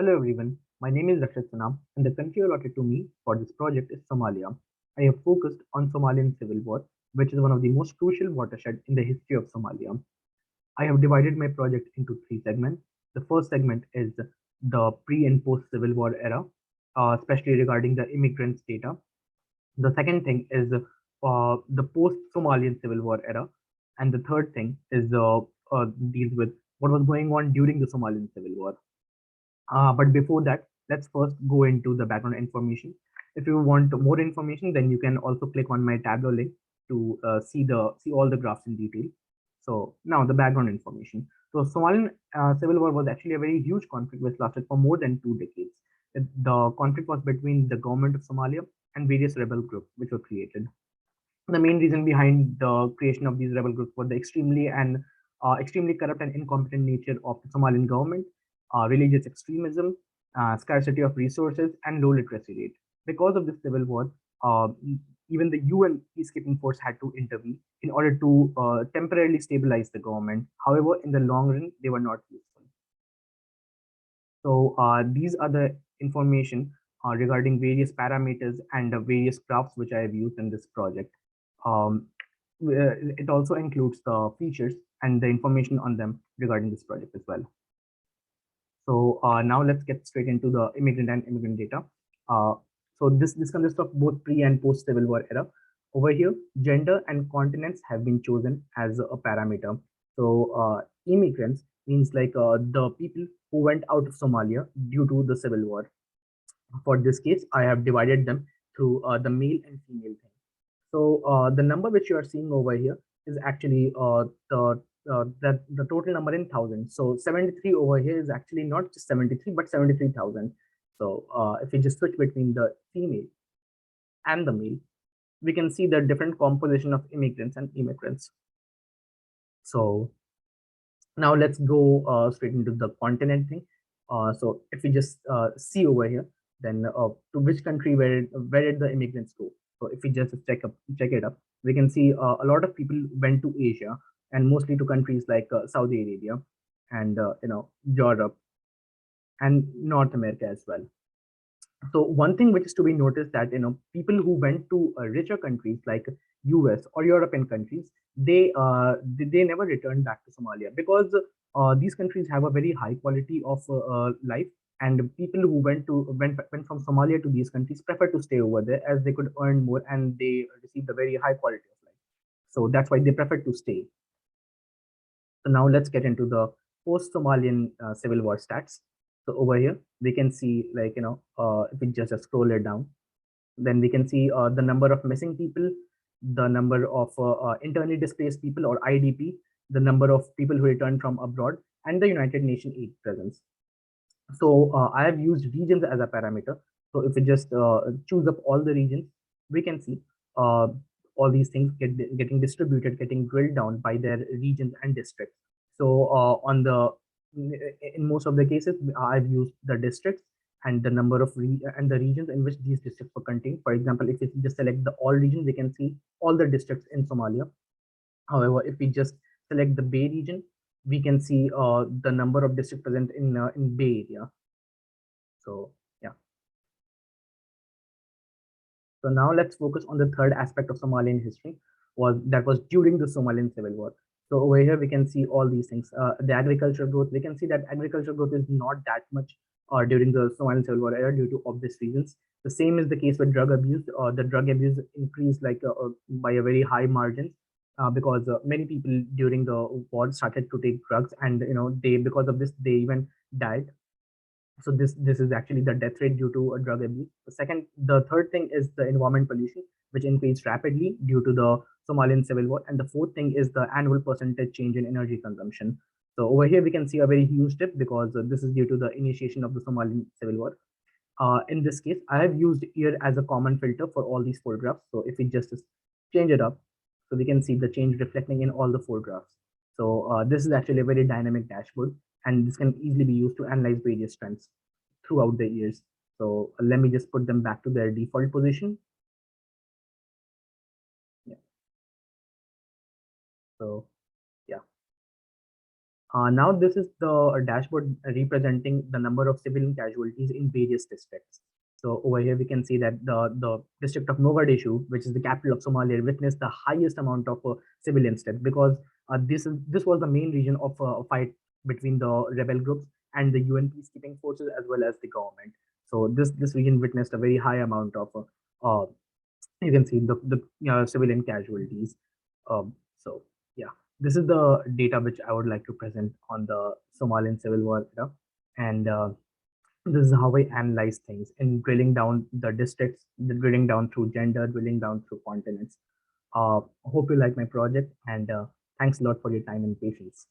Hello everyone, my name is Rakshit and the country allotted to me for this project is Somalia. I have focused on Somalian Civil War, which is one of the most crucial watershed in the history of Somalia. I have divided my project into three segments. The first segment is the pre and post Civil War era, especially regarding the immigrants data. The second thing is the post Somalian Civil War era, and the third thing is deals with what was going on during the Somalian Civil War. But before that, let's first go into the background information. If you want more information, then you can also click on my Tableau link to see all the graphs in detail. So now the background information. So Somalian Civil War was actually a very huge conflict which lasted for more than 2 decades. The conflict was between the government of Somalia and various rebel groups which were created. The main reason behind the creation of these rebel groups was the extremely corrupt and incompetent nature of the Somalian government, religious extremism, scarcity of resources, and low literacy rate. Because of this civil war, uh, even the UN peacekeeping force had to intervene in order to temporarily stabilize the government. However, in the long run, they were not useful. So these are the information regarding various parameters and various graphs which I have used in this project. Um, it also includes the features and the information on them regarding this project as well. So now let's get straight into the immigrant and immigrant data. Uh, so this consists of both pre and post Civil War era. Over here, gender and continents have been chosen as a parameter. So immigrants means like the people who went out of Somalia due to the civil war. For this case, I have divided them through the male and female thing. So the number which you are seeing over here is actually the total number in thousands. So 73 over here is actually not just 73, but 73,000. So if we just switch between the female and the male, we can see the different composition of immigrants and immigrants. So now let's go straight into the continent thing. So if we just see over here, then to which country where did the immigrants go? So if we just check it up, we can see a lot of people went to Asia and mostly to countries like Saudi Arabia and Europe and North America as well. So one thing which is to be noticed that people who went to richer countries like US or European countries, they never returned back to Somalia because these countries have a very high quality of life, and people who went from Somalia to these countries prefer to stay over there as they could earn more and they received a very high quality of life. So that's why they prefer to stay. So now let's get into the post-Somalian civil war stats. So over here, we can see like, if we just scroll it down, then we can see the number of missing people, the number of internally displaced people or IDP, the number of people who returned from abroad, and the United Nations aid presence. So I have used regions as a parameter. So if we just choose up all the regions, we can see uh, all these things getting distributed, getting drilled down by their regions and districts. So in most of the cases, I've used the districts and the number of and the regions in which these districts were contained. For example, if we just select the all regions, we can see all the districts in Somalia. However, if we just select the Bay region, we can see the number of districts present in Bay area. So yeah. So now let's focus on the third aspect of Somalian history was during the Somalian Civil War. So over here we can see all these things. The agricultural growth, we can see that agricultural growth is not that much during the Somalian Civil War era due to obvious reasons. The same is the case with drug abuse. The drug abuse increased like by a very high margin because many people during the war started to take drugs, and they because of this they even died. So this is actually the death rate due to a drug abuse. The third thing is the environment pollution, which increased rapidly due to the Somalian civil war, and the fourth thing is the annual percentage change in energy consumption. So over here we can see a very huge dip because this is due to the initiation of the Somalian civil war. In this case, I have used year as a common filter for all these photographs. So if we just change it up, so we can see the change reflecting in all the photographs. So this is actually a very dynamic dashboard, and this can easily be used to analyze various trends throughout the years. So let me just put them back to their default position. Yeah. So yeah. Now this is the dashboard representing the number of civilian casualties in various districts. So over here we can see that the district of Mogadishu, which is the capital of Somalia, witnessed the highest amount of civilian deaths because this was the main region of a fight between the rebel groups and the UN peacekeeping forces as well as the government. So this region witnessed a very high amount of you can see the civilian casualties. So yeah, this is the data which I would like to present on the Somalian Civil War era, and this is how I analyze things in drilling down the districts, the drilling down through gender, drilling down through continents. Hope you like my project, and thanks a lot for your time and patience.